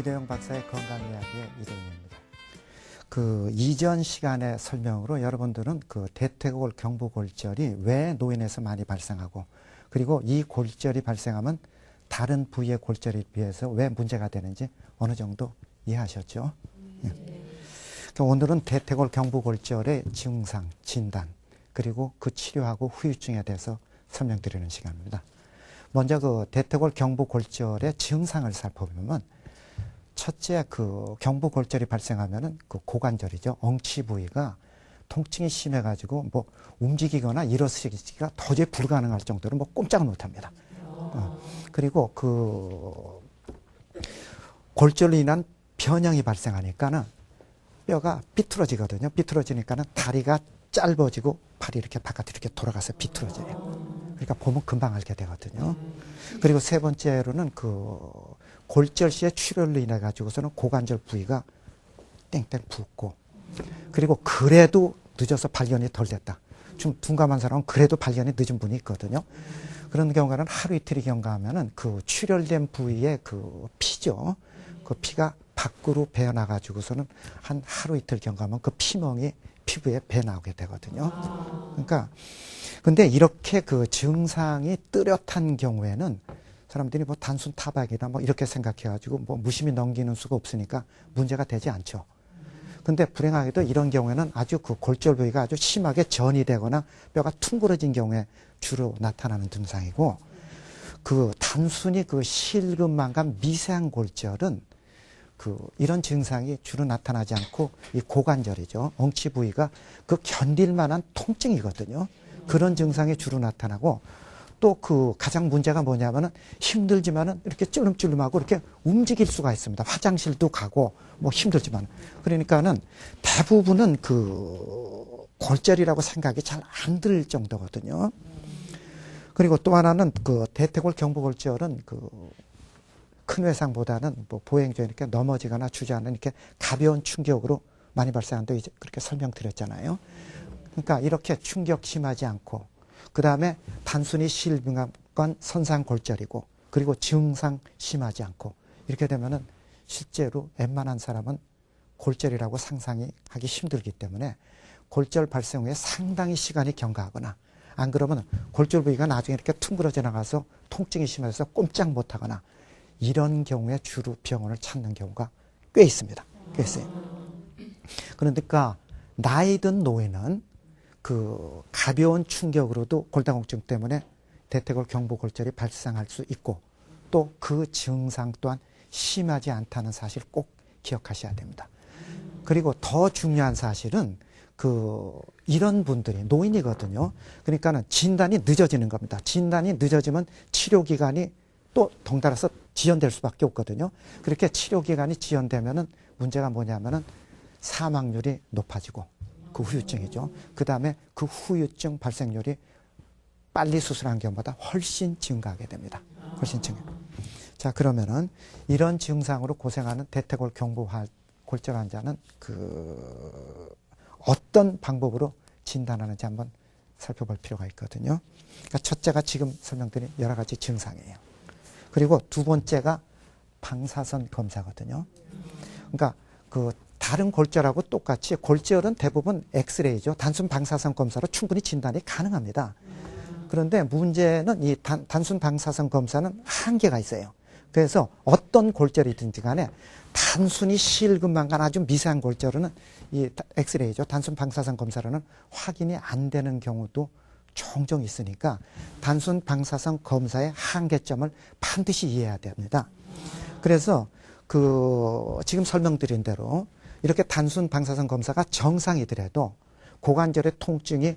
이대영 박사의 건강 이야기의 이대영입니다. 그 이전 시간의 설명으로 여러분들은 그 대퇴골 경부골절이 왜 노인에서 많이 발생하고, 그리고 이 골절이 발생하면 다른 부위의 골절에 비해서 왜 문제가 되는지 어느 정도 이해하셨죠? 오늘은 대퇴골 경부골절의 증상, 진단, 그리고 그 치료하고 후유증에 대해서 설명드리는 시간입니다. 먼저 그 대퇴골 경부골절의 증상을 살펴보면, 첫째 그 경부골절이 발생하면은 그 고관절이죠. 엉치 부위가 통증이 심해가지고 뭐 움직이거나 일어서기가 도저히 불가능할 정도로 뭐 꼼짝을 못합니다. 그리고 그 골절로 인한 변형이 발생하니까는 뼈가 비틀어지거든요. 비틀어지니까는 다리가 짧아지고 팔이 이렇게 바깥으로 이렇게 돌아가서 비틀어져요. 그러니까 보면 금방 알게 되거든요. 그리고 세 번째로는 그 골절 시의 출혈로 인해 가지고서는 고관절 부위가 땡땡 붓고, 그리고 그래도 늦어서 발견이 덜 됐다. 좀 둔감한 사람은 그래도 발견이 늦은 분이 있거든요. 그런 경우는 하루 이틀이 경과하면은 그 출혈된 부위의 그 피죠. 그 피가 밖으로 배어나 가지고서는 한 하루 이틀 경과하면 그 피멍이 피부에 배 나오게 되거든요. 그러니까 근데 이렇게 그 증상이 뚜렷한 경우에는 사람들이 뭐 단순 타박이다 뭐 이렇게 생각해가지고 뭐 무심히 넘기는 수가 없으니까 문제가 되지 않죠. 근데 불행하게도 이런 경우에는 아주 그 골절 부위가 아주 심하게 전이 되거나 뼈가 퉁그러진 경우에 주로 나타나는 증상이고, 그 단순히 그 실금만간 미세한 골절은 그 이런 증상이 주로 나타나지 않고 이 고관절이죠. 엉치 부위가 그 견딜 만한 통증이거든요. 그런 증상이 주로 나타나고, 또 그 가장 문제가 뭐냐면은 힘들지만은 이렇게 쫄름쫄름하고 이렇게 움직일 수가 있습니다. 화장실도 가고 뭐 힘들지만. 그러니까는 대부분은 그 골절이라고 생각이 잘 안 들 정도거든요. 그리고 또 하나는 그 대퇴골 경부골절은 그 큰 외상보다는 뭐 보행조에 이렇게 넘어지거나 주저앉는 이렇게 가벼운 충격으로 많이 발생하는데 이제 그렇게 설명드렸잖아요. 그러니까 이렇게 충격 심하지 않고, 그 다음에 단순히 실명한 선상골절이고, 그리고 증상 심하지 않고, 이렇게 되면은 실제로 웬만한 사람은 골절이라고 상상이 하기 힘들기 때문에 골절 발생 후에 상당히 시간이 경과하거나, 안 그러면 골절 부위가 나중에 이렇게 퉁그러져 나가서 통증이 심해서 꼼짝 못하거나, 이런 경우에 주로 병원을 찾는 경우가 꽤 있습니다. 꽤 있어요. 그러니까 나이 든 노인은 그 가벼운 충격으로도 골다공증 때문에 대퇴골 경부골절이 발생할 수 있고, 또 그 증상 또한 심하지 않다는 사실 꼭 기억하셔야 됩니다. 그리고 더 중요한 사실은 그 이런 분들이 노인이거든요. 그러니까는 진단이 늦어지는 겁니다. 진단이 늦어지면 치료 기간이 또 덩달아서 지연될 수밖에 없거든요. 그렇게 치료 기간이 지연되면은 문제가 뭐냐면은 사망률이 높아지고, 그 후유증이죠. 그 다음에 그 후유증 발생률이 빨리 수술한 경우보다 훨씬 증가하게 됩니다. 훨씬 증가. 자, 그러면은 이런 증상으로 고생하는 대퇴골 경부골절 환자는 그 어떤 방법으로 진단하는지 한번 살펴볼 필요가 있거든요. 그러니까 첫째가 지금 설명드린 여러 가지 증상이에요. 그리고 두 번째가 방사선 검사거든요. 그러니까 그 다른 골절하고 똑같이 골절은 대부분 엑스레이죠. 단순 방사선 검사로 충분히 진단이 가능합니다. 그런데 문제는 이 단순 방사선 검사는 한계가 있어요. 그래서 어떤 골절이든지 간에 단순히 실금만간 아주 미세한 골절은 이 엑스레이죠. 단순 방사선 검사로는 확인이 안 되는 경우도 종종 있으니까 단순 방사선 검사의 한계점을 반드시 이해해야 됩니다. 그래서 그 지금 설명드린 대로 이렇게 단순 방사선 검사가 정상이더라도 고관절의 통증이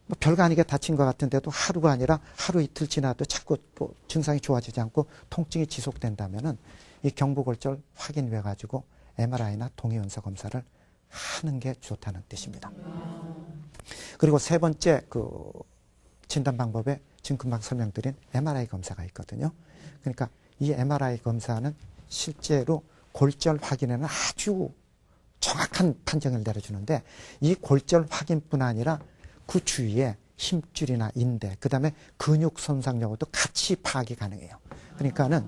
뭐 별거 아니게 다친 것 같은데도 하루가 아니라 하루 이틀 지나도 자꾸 또 증상이 좋아지지 않고 통증이 지속된다면은 이 경부골절 확인해 가지고 MRI나 동위원소 검사를 하는 게 좋다는 뜻입니다. 그리고 세 번째 그 진단 방법에 지금 금방 설명드린 MRI 검사가 있거든요. 그러니까 이 MRI 검사는 실제로 골절 확인에는 아주 정확한 판정을 내려주는데, 이 골절 확인뿐 아니라 그 주위에 힘줄이나 인대, 그 다음에 근육 손상 여부도 같이 파악이 가능해요. 그러니까는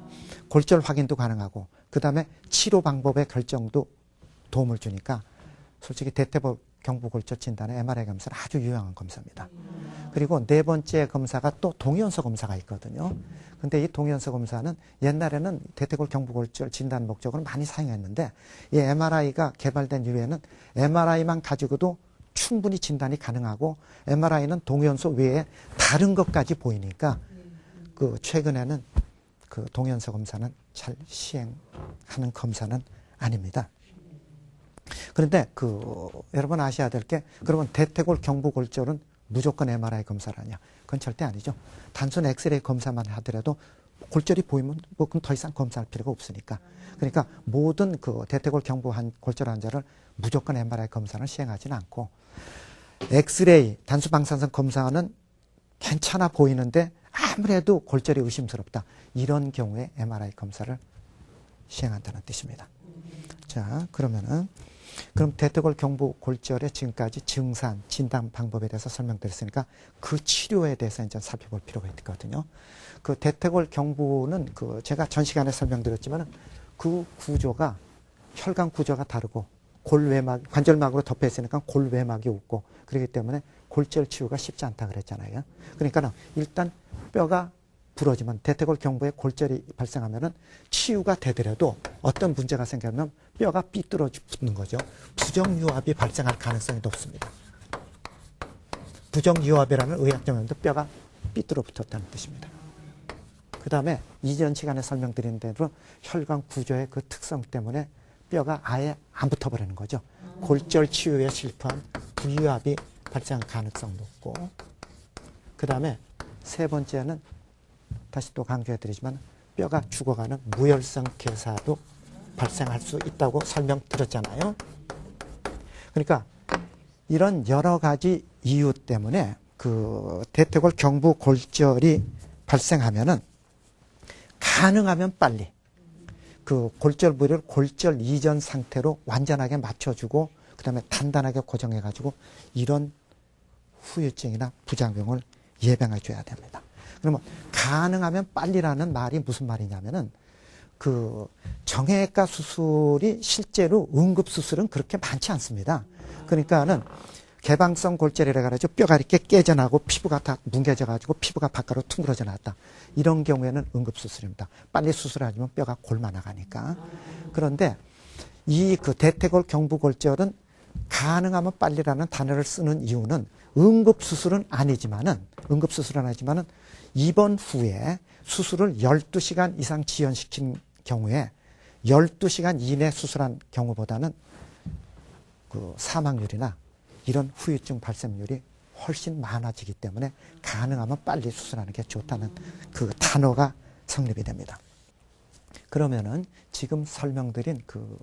골절 확인도 가능하고, 그 다음에 치료 방법의 결정도 도움을 주니까 솔직히 대퇴골 경부골절 진단의 MRI 검사는 아주 유용한 검사입니다. 그리고 네 번째 검사가 또 동위원소 검사가 있거든요. 근데 이 동위원소 검사는 옛날에는 대퇴골 경부골절 진단 목적으로 많이 사용했는데 이 MRI가 개발된 이후에는 MRI만 가지고도 충분히 진단이 가능하고 MRI는 동위원소 외에 다른 것까지 보이니까 그 최근에는 그 동위원소 검사는 잘 시행하는 검사는 아닙니다. 그런데 여러분 아셔야 될 게 그러면 대퇴골 경부골절은 무조건 MRI 검사라냐? 그건 절대 아니죠. 단순 엑스레이 검사만 하더라도 골절이 보이면 뭐 그럼 더 이상 검사할 필요가 없으니까. 그러니까 모든 그 대퇴골 경부 골절 환자를 무조건 MRI 검사는 시행하지는 않고 엑스레이 단수 방사선 검사는 괜찮아 보이는데 아무래도 골절이 의심스럽다. 이런 경우에 MRI 검사를 시행한다는 뜻입니다. 자, 그럼 대퇴골 경부 골절의 지금까지 증상, 진단 방법에 대해서 설명드렸으니까 그 치료에 대해서 이제 살펴볼 필요가 있거든요. 그 대퇴골 경부는 제가 전 시간에 설명드렸지만은 그 구조가 혈관 구조가 다르고 관절막으로 덮여 있으니까 골외막이 없고 그렇기 때문에 골절 치유가 쉽지 않다 그랬잖아요. 그러니까 일단 뼈가 부러지면 대퇴골 경부에 골절이 발생하면은 치유가 되더라도 어떤 문제가 생기면 뼈가 삐뚤어 붙는 거죠. 부정유압이 발생할 가능성이 높습니다. 부정유압이라는 의학적 용어인데 뼈가 삐뚤어 붙었다는 뜻입니다. 그 다음에 이전 시간에 설명드린 대로 혈관 구조의 그 특성 때문에 뼈가 아예 안 붙어버리는 거죠. 골절 치유에 실패한 부유압이 발생할 가능성 높고 그 다음에 세 번째는 다시 또 강조해드리지만 뼈가 죽어가는 무혈성 괴사도 발생할 수 있다고 설명드렸잖아요. 그러니까 이런 여러 가지 이유 때문에 그 대퇴골 경부 골절이 발생하면은 가능하면 빨리 그 골절 부위를 골절 이전 상태로 완전하게 맞춰주고 그 다음에 단단하게 고정해가지고 이런 후유증이나 부작용을 예방해 줘야 됩니다. 그러면 가능하면 빨리라는 말이 무슨 말이냐면은 그 정형외과 수술이 실제로 응급수술은 그렇게 많지 않습니다. 그러니까는 개방성 골절이라 그러죠. 뼈가 이렇게 깨져나고 피부가 다 뭉개져가지고 피부가 바깥으로 퉁그러져 나왔다. 이런 경우에는 응급수술입니다. 빨리 수술하면 뼈가 골마 나가니까. 그런데 이 그 대퇴골 경부골절은 가능하면 빨리라는 단어를 쓰는 이유는 응급수술은 아니지만은 입원 후에 수술을 12시간 이상 지연시킨 경우에 12시간 이내 수술한 경우보다는 그 사망률이나 이런 후유증 발생률이 훨씬 많아지기 때문에 가능하면 빨리 수술하는 게 좋다는 그 단어가 성립이 됩니다. 그러면은 지금 설명드린 그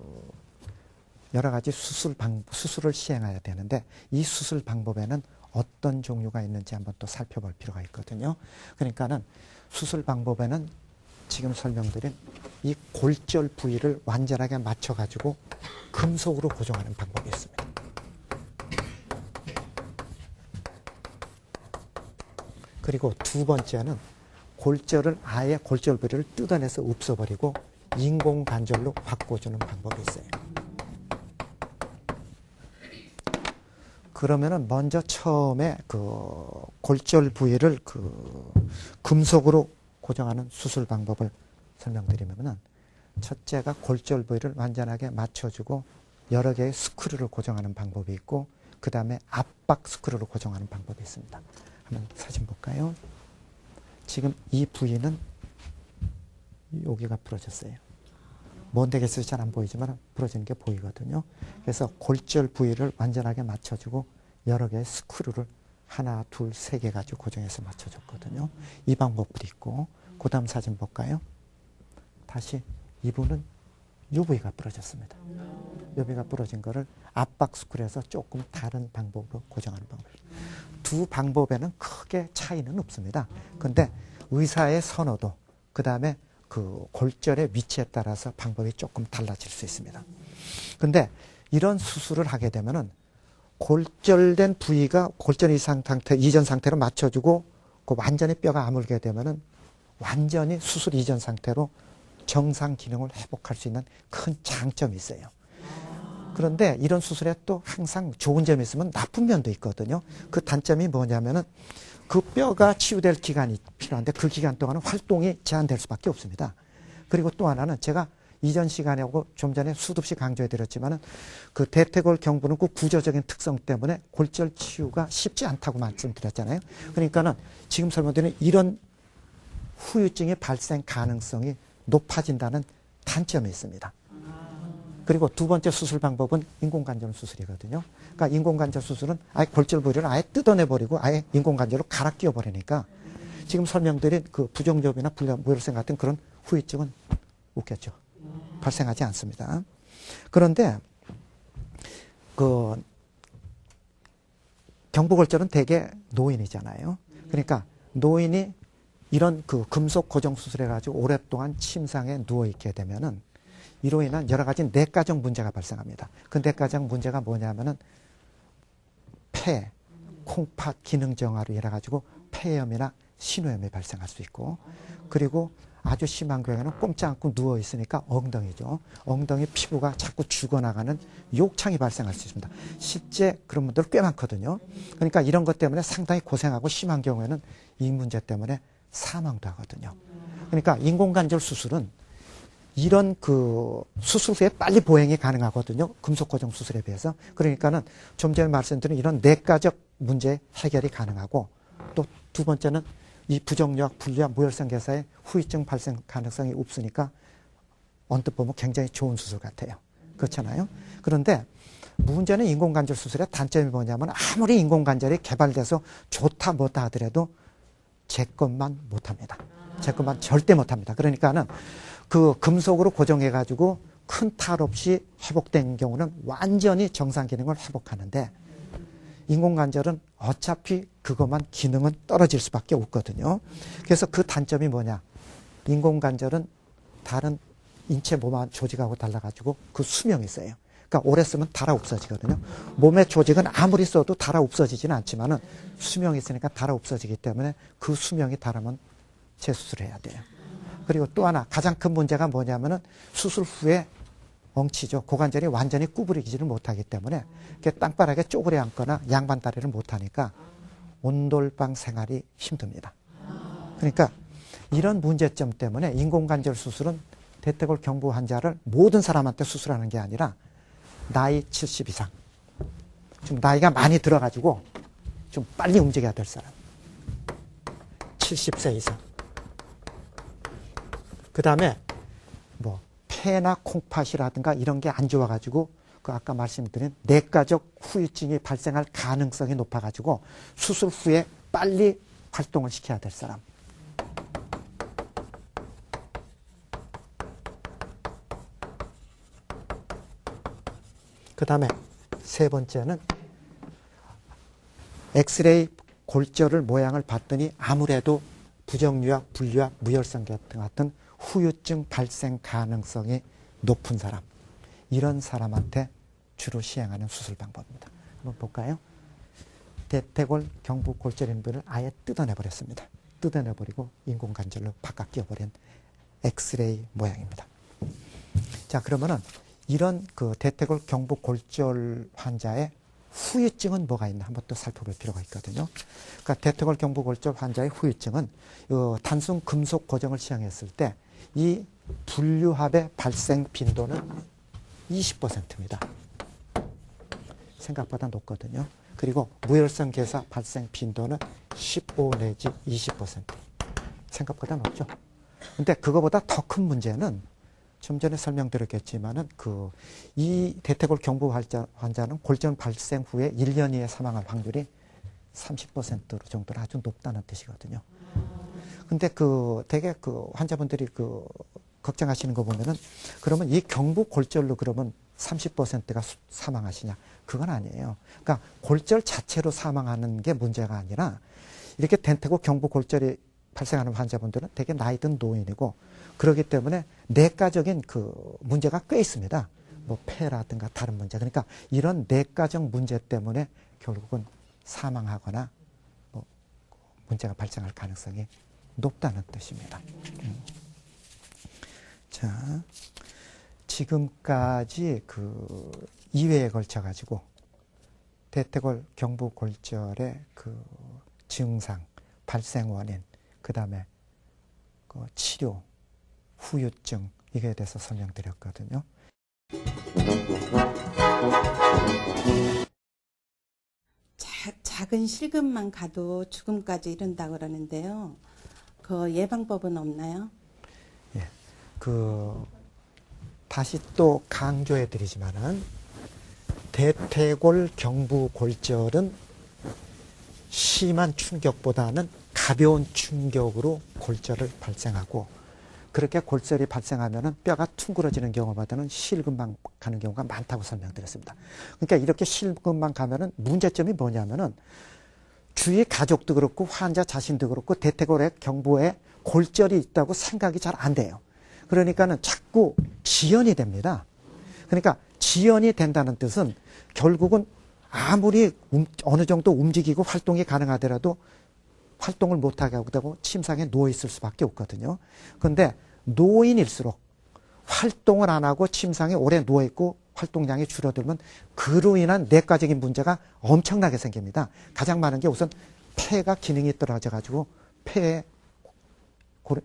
여러 가지 수술을 시행해야 되는데 이 수술 방법에는 어떤 종류가 있는지 한번 또 살펴볼 필요가 있거든요. 그러니까는 수술 방법에는 지금 설명드린 이 골절 부위를 완전하게 맞춰가지고 금속으로 고정하는 방법이 있습니다. 그리고 두 번째는 아예 골절 부위를 뜯어내서 없애버리고 인공 관절로 바꿔주는 방법이 있어요. 그러면은 먼저 처음에 그 골절 부위를 그 금속으로 고정하는 수술 방법을 설명드리면은 첫째가 골절 부위를 완전하게 맞춰주고 여러 개의 스크류를 고정하는 방법이 있고 그 다음에 압박 스크류를 고정하는 방법이 있습니다. 한번 사진 볼까요? 지금 이 부위는 여기가 부러졌어요. 먼 데에서 잘 안 보이지만 부러지는 게 보이거든요. 그래서 골절 부위를 완전하게 맞춰주고 여러 개의 스크류를 하나, 둘, 세 개 가지고 고정해서 맞춰줬거든요. 이 방법도 있고 그 다음 사진 볼까요? 다시 이분은 이 부위가 부러졌습니다. 이 부위가 부러진 거를 압박 스크류에서 조금 다른 방법으로 고정하는 방법입니다. 두 방법에는 크게 차이는 없습니다. 그런데 의사의 선호도 그 다음에 그 골절의 위치에 따라서 방법이 조금 달라질 수 있습니다. 근데 이런 수술을 하게 되면은 골절된 부위가 골절 이전 상태로 맞춰주고 그 완전히 뼈가 아물게 되면은 완전히 수술 이전 상태로 정상 기능을 회복할 수 있는 큰 장점이 있어요. 그런데 이런 수술에 또 항상 좋은 점이 있으면 나쁜 면도 있거든요. 그 단점이 뭐냐면은 그 뼈가 치유될 기간이 필요한데 그 기간 동안은 활동이 제한될 수밖에 없습니다. 그리고 또 하나는 제가 이전 시간에 하고 좀 전에 수도 없이 강조해 드렸지만은 그 대퇴골 경부는 그 구조적인 특성 때문에 골절 치유가 쉽지 않다고 말씀드렸잖아요. 그러니까는 지금 설명드린 이런 후유증의 발생 가능성이 높아진다는 단점이 있습니다. 그리고 두 번째 수술 방법은 인공관절 수술이거든요. 그러니까 인공관절 수술은 아예 골절 부위를 아예 뜯어내버리고 아예 인공관절로 갈아 끼워버리니까 지금 설명드린 그 부종접이나 무혈성 같은 그런 후유증은 없겠죠. 발생하지 않습니다. 그런데 그 경부골절은 대개 노인이잖아요. 그러니까 노인이 이런 그 금속 고정 수술해 가지고 오랫동안 침상에 누워 있게 되면은 이로 인한 여러 가지 내과적 문제가 발생합니다. 그 내과적 문제가 뭐냐면은 폐, 콩팥 기능 정화로 인해 가지고 폐염이나 신우염이 발생할 수 있고, 그리고 아주 심한 경우에는 꼼짝 않고 누워 있으니까 엉덩이죠. 엉덩이 피부가 자꾸 죽어나가는 욕창이 발생할 수 있습니다. 실제 그런 분들 꽤 많거든요. 그러니까 이런 것 때문에 상당히 고생하고 심한 경우에는 이 문제 때문에 사망도 하거든요. 그러니까 인공관절 수술은 이런 그 수술 후에 빨리 보행이 가능하거든요. 금속 고정 수술에 비해서. 그러니까는 좀 전에 말씀드린 이런 내과적 문제 해결이 가능하고, 또 두 번째는 이 부정력, 분리와 무혈성 개사에 후유증 발생 가능성이 없으니까 언뜻 보면 굉장히 좋은 수술 같아요. 그렇잖아요. 그런데 문제는 인공관절 수술의 단점이 뭐냐면 아무리 인공관절이 개발돼서 좋다 못다 하더라도 제 것만 못합니다. 제 것만 절대 못합니다. 그러니까는 그 금속으로 고정해가지고 큰 탈 없이 회복된 경우는 완전히 정상 기능을 회복하는데, 인공관절은 어차피 그것만 기능은 떨어질 수밖에 없거든요. 그래서 그 단점이 뭐냐? 인공관절은 다른 인체 몸 조직하고 달라가지고 그 수명이 있어요. 그러니까 오래 쓰면 달아 없어지거든요. 몸의 조직은 아무리 써도 달아 없어지지는 않지만은 수명이 있으니까 달아 없어지기 때문에 그 수명이 달하면 재수술을 해야 돼요. 그리고 또 하나 가장 큰 문제가 뭐냐면은 수술 후에 엉치죠. 고관절이 완전히 구부리지를 못하기 때문에 땅바닥에 쪼그려 앉거나 양반다리를 못하니까 온돌방 생활이 힘듭니다. 그러니까 이런 문제점 때문에 인공관절 수술은 대퇴골 경부 환자를 모든 사람한테 수술하는 게 아니라 나이 70 이상, 좀 나이가 많이 들어가지고 좀 빨리 움직여야 될 사람, 70세 이상, 그 다음에 뭐 폐나 콩팥이라든가 이런 게 안 좋아가지고 그 아까 말씀드린 내과적 후유증이 발생할 가능성이 높아가지고 수술 후에 빨리 활동을 시켜야 될 사람, 그 다음에 세 번째는 엑스레이 골절을 모양을 봤더니 아무래도 부정유약, 분류약, 무혈성 같은 후유증 발생 가능성이 높은 사람, 이런 사람한테 주로 시행하는 수술 방법입니다. 한번 볼까요? 대퇴골 경부 골절인 분을 아예 뜯어내버렸습니다. 뜯어내버리고 인공관절로 바깥 끼워버린 엑스레이 모양입니다. 자, 그러면은 이런 그 대퇴골 경부 골절 환자의 후유증은 뭐가 있나 한번 또 살펴볼 필요가 있거든요. 그러니까 대퇴골 경부 골절 환자의 후유증은 단순 금속 고정을 시행했을 때 이 분류합의 발생 빈도는 20%입니다. 생각보다 높거든요. 그리고 무혈성 개사 발생 빈도는 15 내지 20%. 생각보다 높죠. 근데 그거보다 더 큰 문제는 좀 전에 설명드렸겠지만은 이 대퇴골 경부 환자는 골절 발생 후에 1년 이에 사망할 확률이 30% 정도로 아주 높다는 뜻이거든요. 근데 되게 환자분들이 걱정하시는 거 보면은 그러면 이 경부 골절로 그러면 30%가 사망하시냐? 그건 아니에요. 그러니까 골절 자체로 사망하는 게 문제가 아니라 이렇게 대퇴골 경부 골절이 발생하는 환자분들은 되게 나이 든 노인이고 그렇기 때문에 내과적인 문제가 꽤 있습니다. 뭐 폐라든가 다른 문제. 그러니까 이런 내과적 문제 때문에 결국은 사망하거나 뭐 문제가 발생할 가능성이 높다는 뜻입니다. 자, 자, 지금까지 그 2회에 걸쳐 가지고 대퇴골 경부골절의 그 증상, 발생 원인, 그 다음에 그 치료, 후유증 이거에 대해서 설명드렸거든요. 작은 실금만 가도 죽음까지 이른다고 그러는데요. 그 예방법은 없나요? 예, 그 다시 또 강조해 드리지만은 대퇴골 경부골절은 심한 충격보다는 가벼운 충격으로 골절을 발생하고, 그렇게 골절이 발생하면은 뼈가 퉁그러지는 경우보다는 실금만 가는 경우가 많다고 설명드렸습니다. 그러니까 이렇게 실금만 가면은 문제점이 뭐냐면은 주위 가족도 그렇고 환자 자신도 그렇고 대퇴골의 경부에 골절이 있다고 생각이 잘 안 돼요. 그러니까는 자꾸 지연이 됩니다. 그러니까 지연이 된다는 뜻은 결국은 아무리 어느 정도 움직이고 활동이 가능하더라도 활동을 못하게 하고 침상에 누워있을 수밖에 없거든요. 그런데 노인일수록 활동을 안 하고 침상에 오래 누워있고 활동량이 줄어들면 그로 인한 내과적인 문제가 엄청나게 생깁니다. 가장 많은 게 우선 폐가 기능이 떨어져가지고 폐에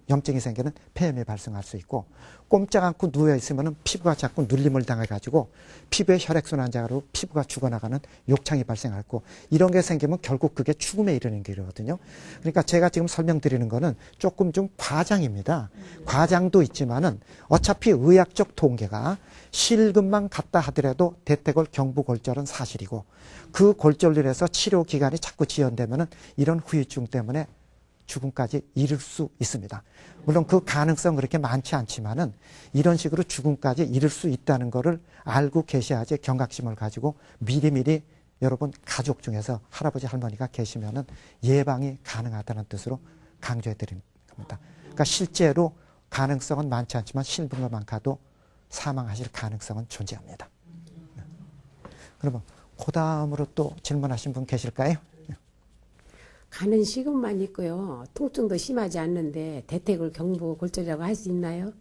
염증이 생기는 폐염이 발생할 수 있고, 꼼짝 않고 누워있으면 피부가 자꾸 눌림을 당해가지고 피부의 혈액순환자로 피부가 죽어나가는 욕창이 발생하고, 이런 게 생기면 결국 그게 죽음에 이르는 길이거든요. 그러니까 제가 지금 설명드리는 거는 조금 좀 과장입니다. 과장도 있지만은 어차피 의학적 통계가 실금만 갔다 하더라도 대퇴골 경부골절은 사실이고, 그 골절로 해서 치료 기간이 자꾸 지연되면은 이런 후유증 때문에 죽음까지 이를 수 있습니다. 물론 그 가능성 그렇게 많지 않지만은 이런 식으로 죽음까지 이를 수 있다는 것을 알고 계셔야지 경각심을 가지고 미리미리 여러분 가족 중에서 할아버지 할머니가 계시면은 예방이 가능하다는 뜻으로 강조해 드리는 겁니다. 그러니까 실제로 가능성은 많지 않지만 실금만 가도 사망하실 가능성은 존재합니다. 그러면 그 다음으로 또 질문하신 분 계실까요? 가는 식은만 있고요. 통증도 심하지 않는데 대퇴골 경부골절이라고 할 수 있나요?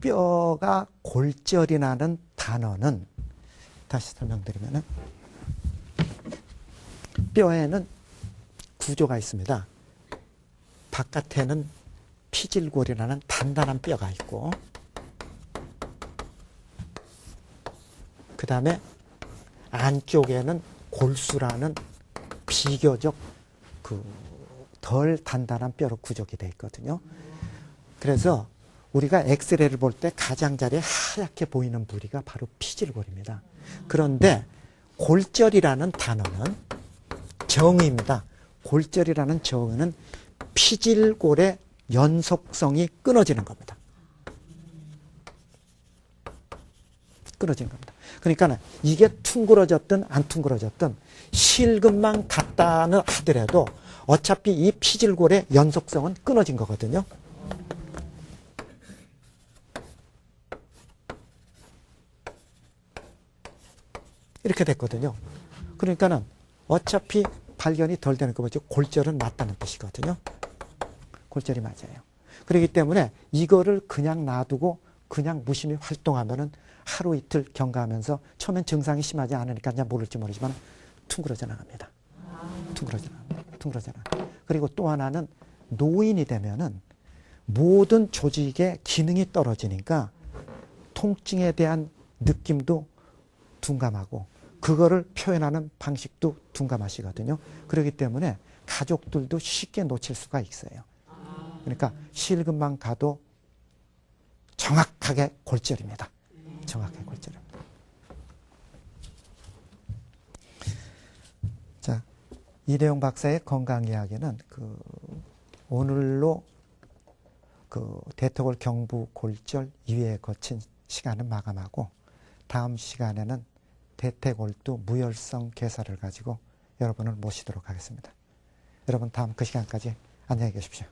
뼈가 골절이라는 단어는 다시 설명드리면은 뼈에는 구조가 있습니다. 바깥에는 피질골이라는 단단한 뼈가 있고, 그 다음에 안쪽에는 골수라는 비교적 덜 단단한 뼈로 구족이 되어 있거든요. 그래서 우리가 엑스레이를 볼 때 가장자리에 하얗게 보이는 부위가 바로 피질골입니다. 그런데 골절이라는 단어는 정의입니다. 골절이라는 정의는 피질골의 연속성이 끊어지는 겁니다. 끊어지는 겁니다. 그러니까 이게 퉁그러졌든 안 퉁그러졌든 실금만 갔다는 하더라도 어차피 이 피질골의 연속성은 끊어진 거거든요. 이렇게 됐거든요. 그러니까는 어차피 발견이 덜 되는 거 뭐죠? 골절은 맞다는 뜻이거든요. 골절이 맞아요. 그렇기 때문에 이거를 그냥 놔두고 그냥 무심히 활동하면은 하루 이틀 경과하면서 처음엔 증상이 심하지 않으니까 그냥 모를지 모르지만 퉁그러져 나갑니다. 퉁그러져 나갑니다. 퉁그러져 나갑니다. 그리고 또 하나는 노인이 되면은 모든 조직의 기능이 떨어지니까 통증에 대한 느낌도 둔감하고 그거를 표현하는 방식도 둔감하시거든요. 그렇기 때문에 가족들도 쉽게 놓칠 수가 있어요. 그러니까 실금만 가도 정확하게 골절입니다. 정확하게 골절입니다. 자, 이대용 박사의 건강 이야기는 오늘로 대퇴골 경부 골절 2회에 거친 시간을 마감하고, 다음 시간에는 대퇴골두 무혈성 괴사를 가지고 여러분을 모시도록 하겠습니다. 여러분 다음 그 시간까지 안녕히 계십시오.